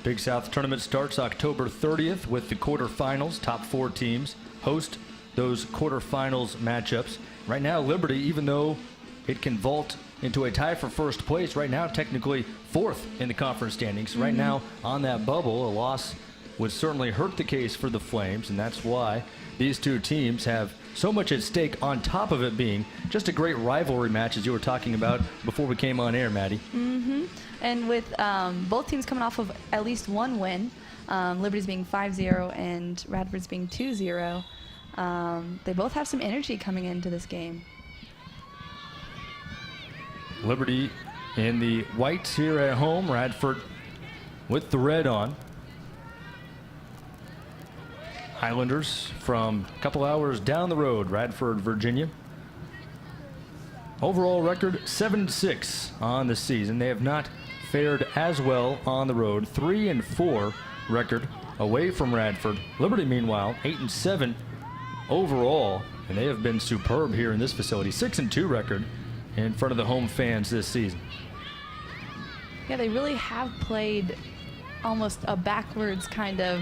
Big South tournament starts October 30th with the quarterfinals. Top 4 teams host those quarterfinals matchups. Right now, Liberty, even though it can vault into a tie for first place, right now technically 4th in the conference standings. Right now on that bubble, a loss would certainly hurt the case for the Flames, and that's why these two teams have so much at stake, on top of it being just a great rivalry match, as you were talking about before we came on air, Maddie. And with both teams coming off of at least one win, Liberty's being 5-0 and Radford's being 2-0, they both have some energy coming into this game. Liberty in the whites here at home, Radford with the red on. Highlanders from a couple hours down the road, Radford, Virginia. Overall record 7-6 on the season. They have not fared as well on the road. 3-4 record away from Radford. Liberty, meanwhile, 8-7 overall, and they have been superb here in this facility. 6-2 record in front of the home fans this season. Yeah, they really have played almost a backwards kind of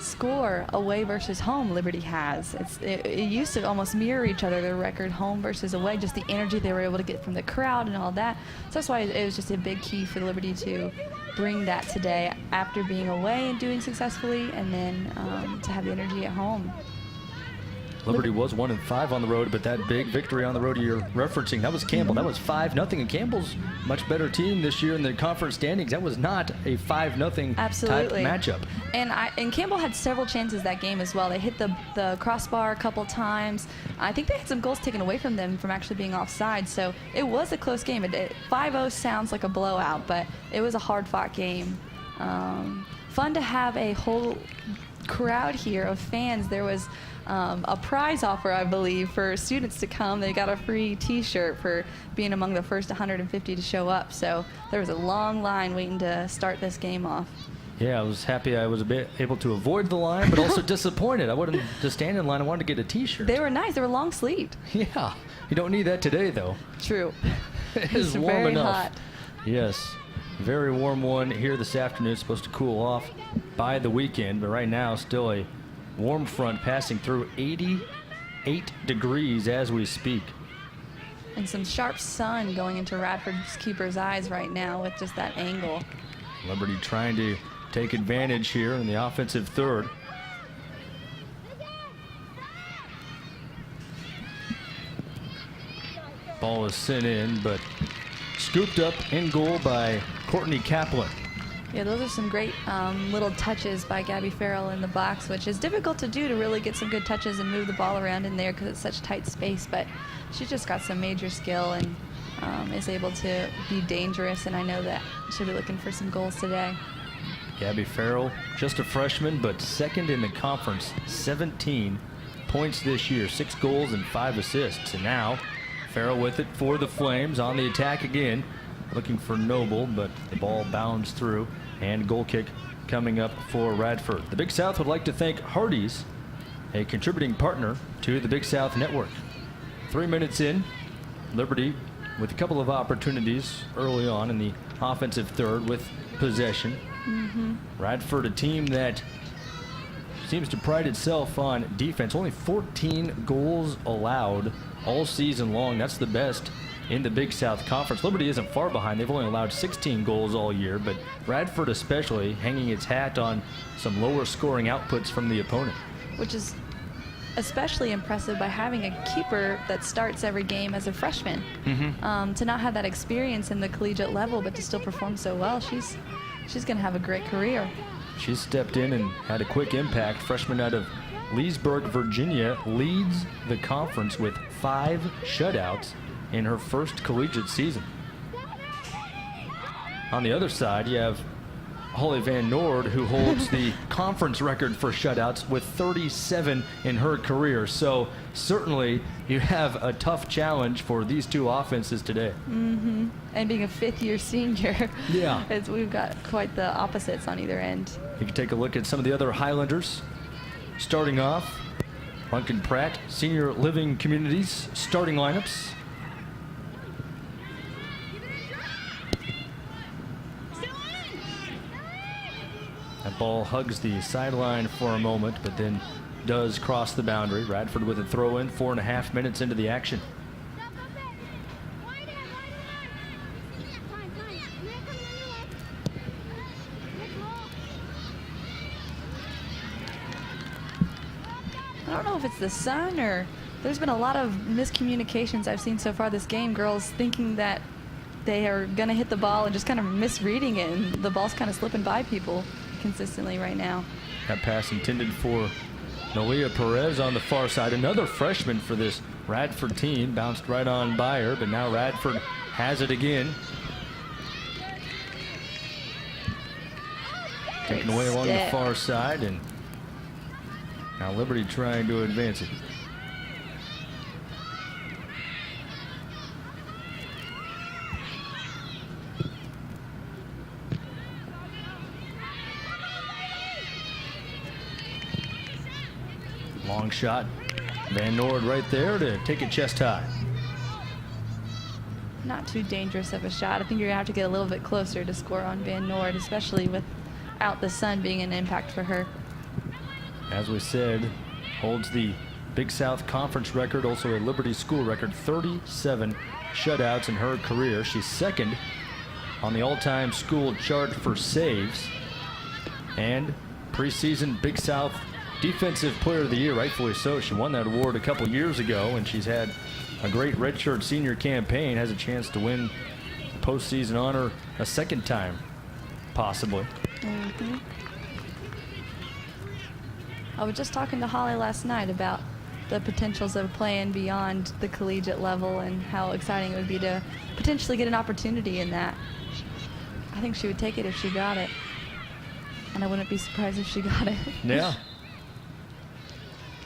score away versus home. Liberty has. It used to almost mirror each other, their record home versus away, just the energy they were able to get from the crowd and all that. So that's why it was just a big key for Liberty to bring that today after being away and doing successfully, and then to have the energy at home. Liberty was 1-5 on the road, but that big victory on the road you're referencing, that was Campbell. That was 5-0, and Campbell's much better team this year in the conference standings. That was not a 5-0 type matchup. And Campbell had several chances that game as well. They hit the crossbar a couple times. I think they had some goals taken away from them from actually being offside, so it was a close game. 5-0 sounds like a blowout, but it was a hard-fought game. Fun to have a whole crowd here of fans. There was a prize offer, I believe, for students to come. They got a free t-shirt for being among the first 150 to show up. So there was a long line waiting to start this game off. Yeah, I was happy I was able to avoid the line, but also disappointed. I wanted to stand in line. I wanted to get a t-shirt. They were nice. They were long sleeved. Yeah, you don't need that today, though. True. It is warm very enough. Hot. Yes, very warm one here this afternoon. It's supposed to cool off by the weekend, but right now still a warm front passing through 88 degrees as we speak. And some sharp sun going into Radford's keeper's eyes right now with just that angle. Liberty trying to take advantage here in the offensive third. Ball is sent in, but scooped up in goal by Courtney Kaplan. Yeah, those are some great little touches by Gabby Farrell in the box, which is difficult to do, to really get some good touches and move the ball around in there because it's such tight space. But she's just got some major skill and is able to be dangerous, and I know that she'll be looking for some goals today. Gabby Farrell, just a freshman, but second in the conference, 17 points this year, 6 goals and 5 assists. And now Farrell with it for the Flames on the attack again. Looking for Noble, but the ball bounds through, and goal kick coming up for Radford. The Big South would like to thank Hardee's, a contributing partner to the Big South Network. 3 minutes in, Liberty with a couple of opportunities early on in the offensive third with possession. Radford, a team that seems to pride itself on defense. Only 14 goals allowed all season long. That's the best in the Big South Conference. Liberty isn't far behind. They've only allowed 16 goals all year, but Radford especially hanging its hat on some lower scoring outputs from the opponent. Which is especially impressive by having a keeper that starts every game as a freshman. To not have that experience in the collegiate level, but to still perform so well, she's going to have a great career. She stepped in and had a quick impact. Freshman out of Leesburg, Virginia, leads the conference with 5 shutouts in her first collegiate season. On the other side, you have Holly Van Noord, who holds the conference record for shutouts with 37 in her career. So certainly you have a tough challenge for these two offenses today. And being a fifth-year senior, yeah, we've got quite the opposites on either end. You can take a look at some of the other Highlanders. Starting off, Lunkin Pratt Senior Living Communities starting lineups. That ball hugs the sideline for a moment, but then does cross the boundary. Radford with a throw in, 4.5 minutes into the action. I don't know if it's the sun or there's been a lot of miscommunications I've seen so far this game. Girls thinking that they are going to hit the ball and just kind of misreading it, and the ball's kind of slipping by people consistently right now. That pass intended for Nolia Perez on the far side. Another freshman for this Radford team. Bounced right on by her, but now Radford has it again. Taken away along the far side, and now Liberty trying to advance it. Long shot. Van Noord right there to take it chest high. Not too dangerous of a shot. I think you're going to have to get a little bit closer to score on Van Noord, especially without the sun being an impact for her. As we said, holds the Big South Conference record, also a Liberty School record, 37 shutouts in her career. She's second on the all-time school chart for saves, and preseason Big South Defensive Player of the Year, rightfully so. She won that award a couple years ago, and she's had a great redshirt senior campaign. Has a chance to win postseason honor a second time, possibly. I was just talking to Holly last night about the potentials of playing beyond the collegiate level and how exciting it would be to potentially get an opportunity in that. I think she would take it if she got it, and I wouldn't be surprised if she got it. Yeah.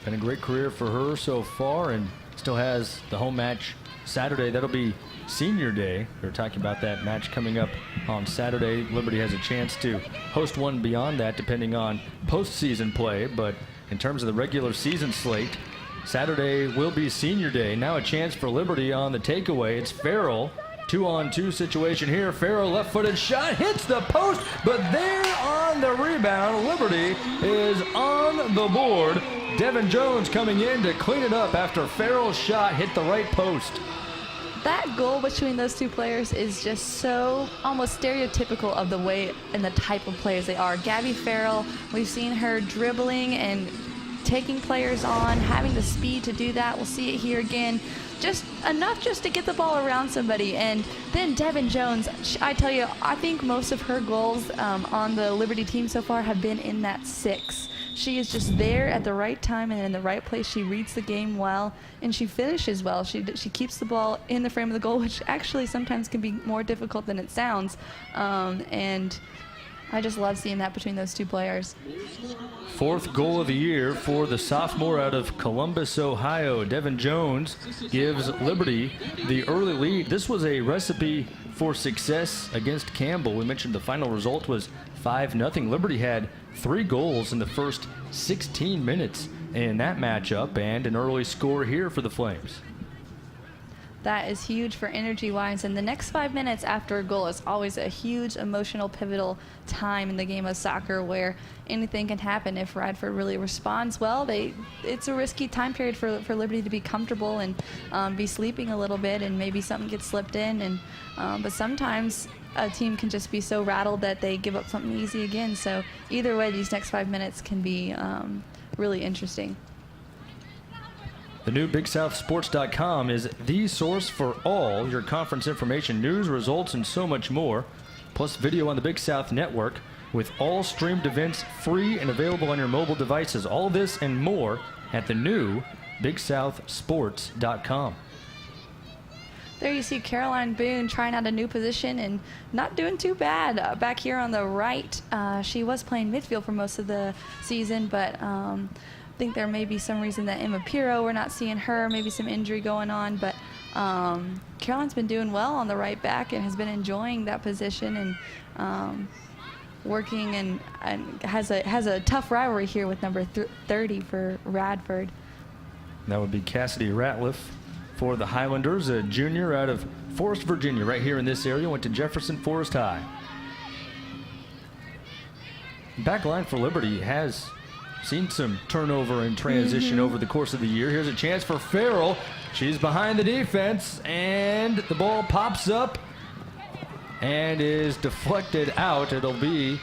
Been a great career for her so far, and still has the home match Saturday. That'll be senior day. They're talking about that match coming up on Saturday. Liberty has a chance to host one beyond that depending on postseason play, but in terms of the regular season slate, Saturday will be senior day. Now a chance for Liberty on the takeaway. It's Farrell. 2-on-2 situation here. Farrell left-footed shot hits the post, but there on the rebound, Liberty is on the board. Devin Jones coming in to clean it up after Farrell's shot hit the right post. That goal between those two players is just so almost stereotypical of the way and the type of players they are. Gabby Farrell, we've seen her dribbling and taking players on, having the speed to do that. We'll see it here again. Just enough just to get the ball around somebody. And then Devin Jones, I tell you, I think most of her goals on the Liberty team so far have been in that 6. She is just there at the right time and in the right place. She reads the game well, and she finishes well. She keeps the ball in the frame of the goal, which actually sometimes can be more difficult than it sounds. And I just love seeing that between those two players. 4th goal of the year for the sophomore out of Columbus, Ohio. Devin Jones gives Liberty the early lead. This was a recipe for success against Campbell. We mentioned the final result was 5-0. Liberty had 3 goals in the first 16 minutes in that matchup, and an early score here for the Flames. That is huge for energy-wise, and the next 5 minutes after a goal is always a huge emotional, pivotal time in the game of soccer where anything can happen. If Radford really responds well, it's a risky time period for Liberty to be comfortable and be sleeping a little bit, and maybe something gets slipped in. But sometimes a team can just be so rattled that they give up something easy again. So either way, these next 5 minutes can be really interesting. The new BigSouthSports.com is the source for all your conference information, news, results, and so much more, plus video on the Big South Network with all streamed events free and available on your mobile devices. All this and more at the new BigSouthSports.com. There you see Caroline Boone trying out a new position and not doing too bad. Back here on the right, she was playing midfield for most of the season, but I think there may be some reason that Emma Pirro, we're not seeing her, maybe some injury going on, but Caroline's been doing well on the right back and has been enjoying that position and working and has a tough rivalry here with number 30 for Radford. That would be Cassidy Ratliff for the Highlanders, a junior out of Forest, Virginia, right here in this area. Went to Jefferson Forest High. Back line for Liberty has seen some turnover and transition over the course of the year. Here's a chance for Farrell. She's behind the defense, and the ball pops up and is deflected out. It'll be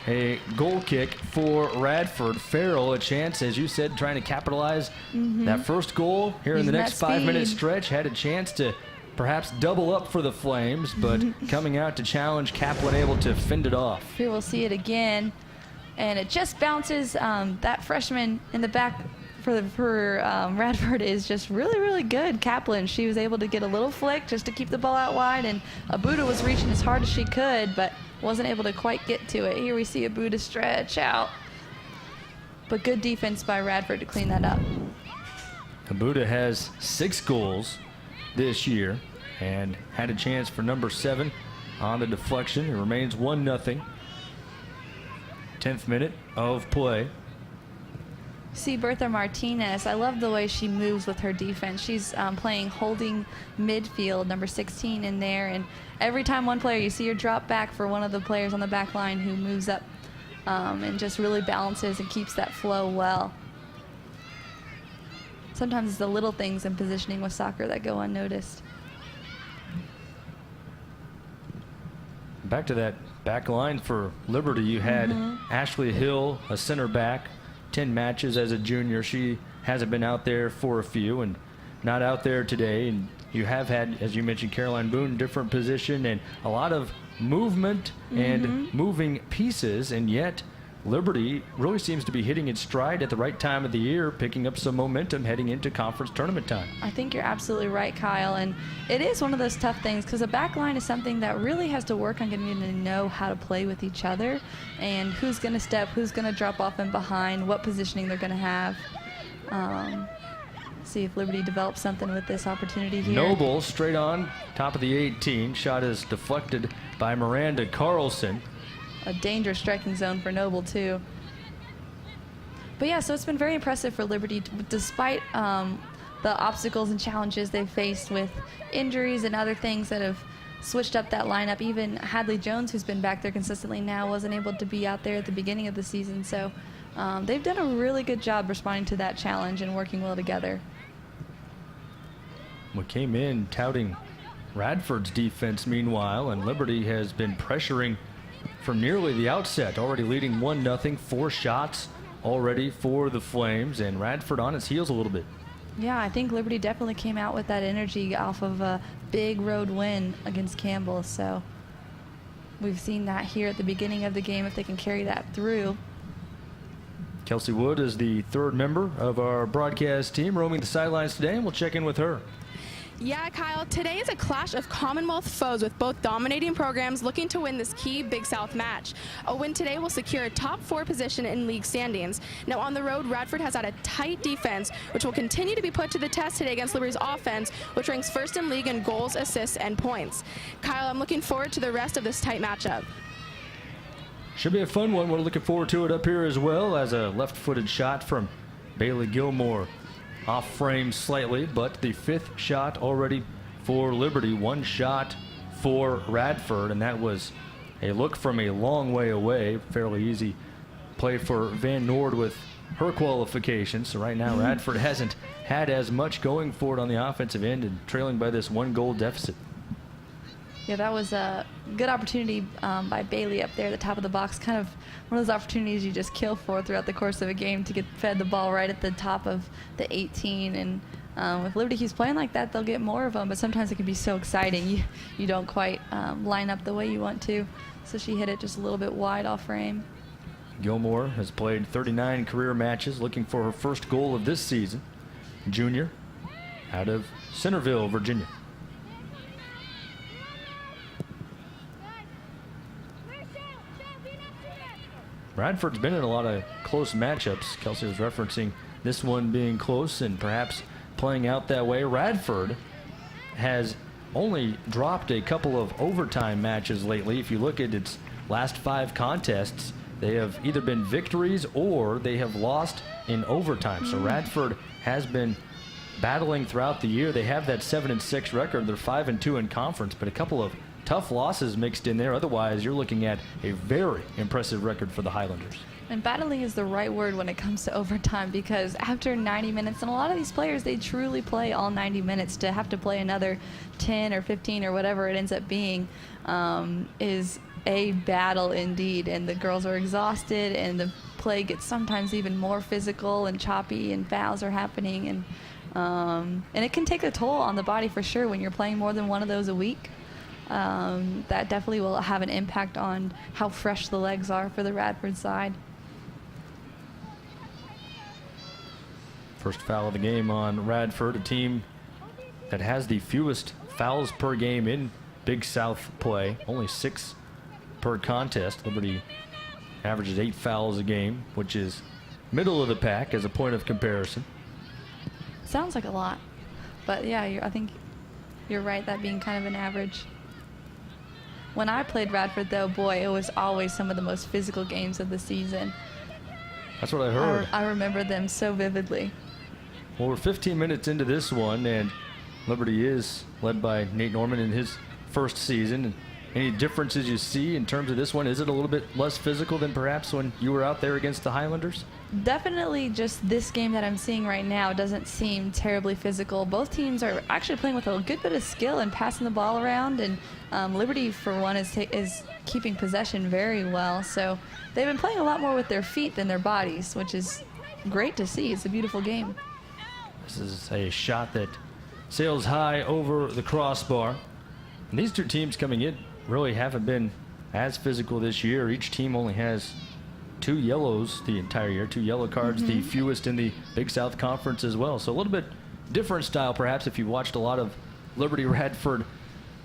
a goal kick for Radford. Farrell, a chance, as you said, trying to capitalize that first goal here in the next 5-minute stretch. Had a chance to perhaps double up for the Flames, but coming out to challenge, Kaplan able to fend it off. Here we'll see it again, and it just bounces. That freshman in the back for Radford is just really, really good. Kaplan, she was able to get a little flick just to keep the ball out wide, and Abuda was reaching as hard as she could, but wasn't able to quite get to it. Here we see Abuda stretch out, but good defense by Radford to clean that up. Abuda has 6 goals this year and had a chance for number 7 on the deflection. It remains 1-0. 10th minute of play. See Bertha Martinez, I love the way she moves with her defense. She's playing holding midfield, number 16 in there, and every time one player, you see her drop back for one of the players on the back line who moves up and just really balances and keeps that flow well. Sometimes it's the little things in positioning with soccer that go unnoticed. Back to that back line for Liberty, you had Ashley Hill, a center back, 10 matches as a junior. She hasn't been out there for a few and not out there today. And you have had, as you mentioned, Caroline Boone, different position and a lot of movement and moving pieces, and yet Liberty really seems to be hitting its stride at the right time of the year, picking up some momentum heading into conference tournament time. I think you're absolutely right, Kyle, and it is one of those tough things because a back line is something that really has to work on getting to know how to play with each other and who's going to step, who's going to drop off and behind, what positioning they're going to have. See if Liberty develops something with this opportunity here. Noble straight on top of the 18. Shot is deflected by Miranda Carlson. A dangerous striking zone for Noble too. But yeah, so it's been very impressive for Liberty despite the obstacles and challenges they've faced with injuries and other things that have switched up that lineup. Even Hadley Jones, who's been back there consistently now, wasn't able to be out there at the beginning of the season. So they've done a really good job responding to that challenge and working well together. We came in touting Radford's defense meanwhile, and Liberty has been pressuring from nearly the outset, already leading 1-0, 4 shots already for the Flames, and Radford on its heels a little bit. Yeah, I think Liberty definitely came out with that energy off of a big road win against Campbell, so we've seen that here at the beginning of the game if they can carry that through. Kelsey Wood is the 3rd member of our broadcast team roaming the sidelines today, and we'll check in with her. Yeah, Kyle, today is a clash of Commonwealth foes with both dominating programs looking to win this key Big South match. A win today will secure a top 4 position in league standings. Now on the road, Radford has had a tight defense, which will continue to be put to the test today against Liberty's offense, which ranks 1st in league in goals, assists, and points. Kyle, I'm looking forward to the rest of this tight matchup. Should be a fun one. We're looking forward to it up here as well, as a left-footed shot from Bailey Gilmore. Off frame slightly, but the 5th shot already for Liberty. 1 shot for Radford, and that was a look from a long way away. Fairly easy play for Van Noord with her qualifications. So right now Radford hasn't had as much going for it on the offensive end and trailing by this 1-goal deficit. Yeah, that was a good opportunity by Bailey up there at the top of the box. Kind of one of those opportunities you just kill for throughout the course of a game to get fed the ball right at the top of the 18. And if Liberty keeps playing like that, they'll get more of them. But sometimes it can be so exciting. You don't quite line up the way you want to. So she hit it just a little bit wide off frame. Gilmore has played 39 career matches, looking for her first goal of this season. Junior out of Centerville, Virginia. Radford's been in a lot of close matchups. Kelsey was referencing this one being close and perhaps playing out that way. Radford has only dropped a couple of overtime matches lately. If you look at its last 5 contests, they have either been victories or they have lost in overtime. So Radford has been battling throughout the year. They have that 7-6 record. They're 5-2 in conference, but a couple of tough losses mixed in there. Otherwise, you're looking at a very impressive record for the Highlanders. And battling is the right word when it comes to overtime, because after 90 minutes, and a lot of these players, they truly play all 90 minutes, to have to play another 10 or 15 or whatever it ends up being is a battle indeed. And the girls are exhausted, and the play gets sometimes even more physical and choppy, and fouls are happening. And it can take a toll on the body for sure when you're playing more than one of those a week. That definitely will have an impact on how fresh the legs are for the Radford side. First foul of the game on Radford, a team that has the fewest fouls per game in Big South play. Only 6 per contest. Liberty averages 8 fouls a game, which is middle of the pack as a point of comparison. Sounds like a lot, but yeah, I think you're right, that being kind of an average. When I played Radford, though, boy, it was always some of the most physical games of the season. That's what I heard. I remember them so vividly. Well, we're 15 minutes into this one, and Liberty is led by Nate Norman in his first season. Any differences you see in terms of this one? Is it a little bit less physical than perhaps when you were out there against the Highlanders? Definitely just this game that I'm seeing right now doesn't seem terribly physical. Both teams are actually playing with a good bit of skill and passing the ball around, and Liberty, for one, is keeping possession very well. So they've been playing a lot more with their feet than their bodies, which is great to see. It's a beautiful game. This is a shot that sails high over the crossbar. And these two teams coming in really haven't been as physical this year. Each team only has 2 yellows the entire year, 2 yellow cards, the fewest in the Big South Conference as well. So a little bit different style, perhaps, if you watched a lot of Liberty Radford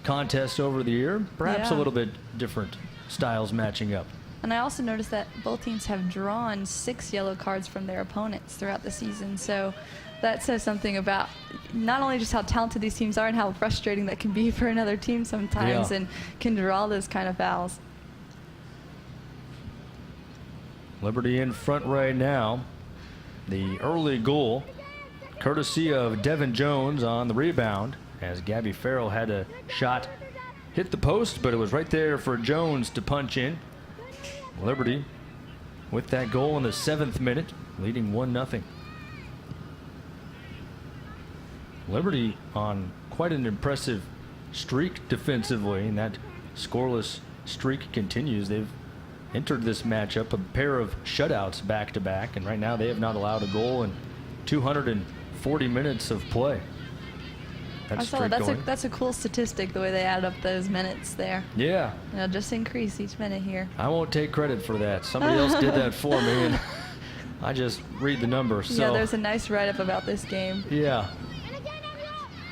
contests over the year. Perhaps a little bit different styles matching up. And I also noticed that both teams have drawn 6 yellow cards from their opponents throughout the season. So that says something about not only just how talented these teams are and how frustrating that can be for another team sometimes, and can draw those kind of fouls. Liberty in front right now. The early goal, courtesy of Devin Jones on the rebound, as Gabby Farrell had a shot hit the post, but it was right there for Jones to punch in. Liberty with that goal in the 7th minute, leading 1-0. Liberty on quite an impressive streak defensively, and that scoreless streak continues. They've entered this matchup a pair of shutouts back-to-back, and right now they have not allowed a goal in 240 minutes of play. I saw that. That's a cool statistic, the way they add up those minutes there. Yeah. Just increase each minute here. I won't take credit for that. Somebody else did that for me, and I just read the numbers. So. Yeah, there's a nice write-up about this game. Yeah.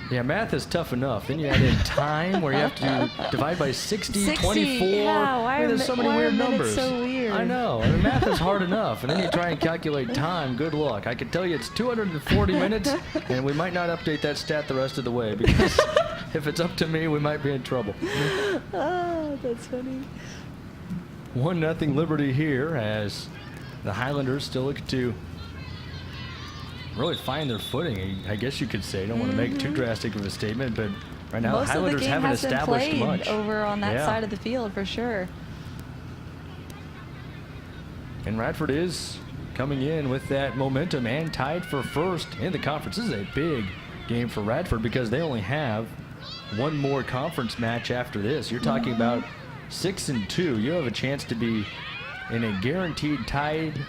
Yeah, math is tough enough. Then you add in time, where you have to divide by 60, 24. Yeah, why there's so many weird numbers. So weird. I know. I mean, math is hard enough, and then you try and calculate time. Good luck. I can tell you it's 240 minutes, and we might not update that stat the rest of the way, because if it's up to me, we might be in trouble. Oh, that's funny. 1-0 Liberty here, as the Highlanders still look to really find their footing, I guess you could say. Don't want to make too drastic of a statement, but right now Most the Highlanders of the game haven't hasn't established played much over on that side of the field for sure. And Radford is coming in with that momentum and tied for first in the conference. This is a big game for Radford because they only have one more conference match after this. You're talking about 6-2. You have a chance to be in a guaranteed tied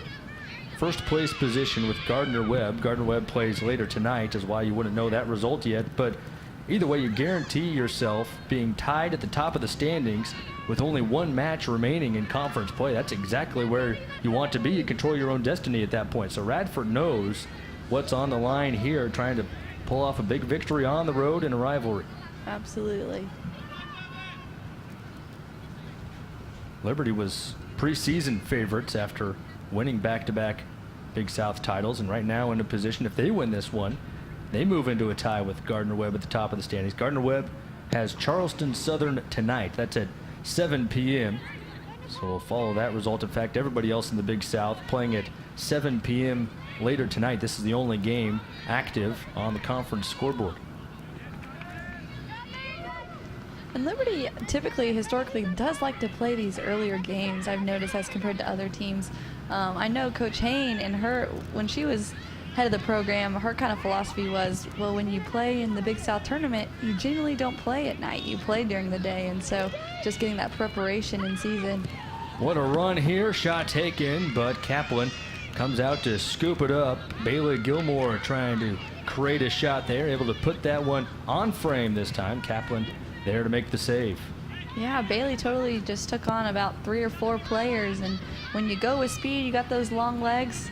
first place position with Gardner-Webb. Gardner-Webb plays later tonight, is why you wouldn't know that result yet. But either way, you guarantee yourself being tied at the top of the standings with only one match remaining in conference play. That's exactly where you want to be. You control your own destiny at that point. So Radford knows what's on the line here, trying to pull off a big victory on the road in a rivalry. Absolutely. Liberty was preseason favorites after winning back-to-back Big South titles, and right now in a position, if they win this one, they move into a tie with Gardner-Webb at the top of the standings. Gardner-Webb has Charleston Southern tonight. That's at 7 p.m. So we'll follow that result. In fact, everybody else in the Big South playing at 7 p.m. later tonight. This is the only game active on the conference scoreboard. And Liberty typically, historically, does like to play these earlier games, I've noticed, as compared to other teams. I know Coach Hain and when she was head of the program, her kind of philosophy was, well, when you play in the Big South tournament, you generally don't play at night. You play during the day. And so just getting that preparation in season. What a run here. Shot taken, but Kaplan comes out to scoop it up. Bailey Gilmore trying to create a shot there, able to put that one on frame this time. Kaplan there to make the save. Yeah, Bailey totally just took on about 3 or 4 players, and when you go with speed, you got those long legs,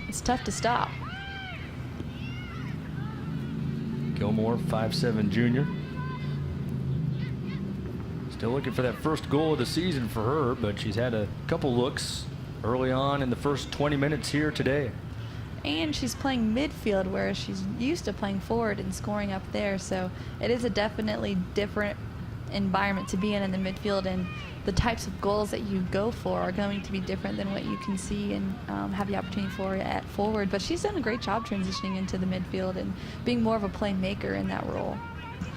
it's tough to stop. Gilmore, 5'7" junior. Still looking for that first goal of the season for her, but she's had a couple looks early on in the first 20 minutes here today. And she's playing midfield, whereas she's used to playing forward and scoring up there. So it is a definitely different environment to be in the midfield, and the types of goals that you go for are going to be different than what you can see and have the opportunity for at forward. But she's done a great job transitioning into the midfield and being more of a playmaker in that role.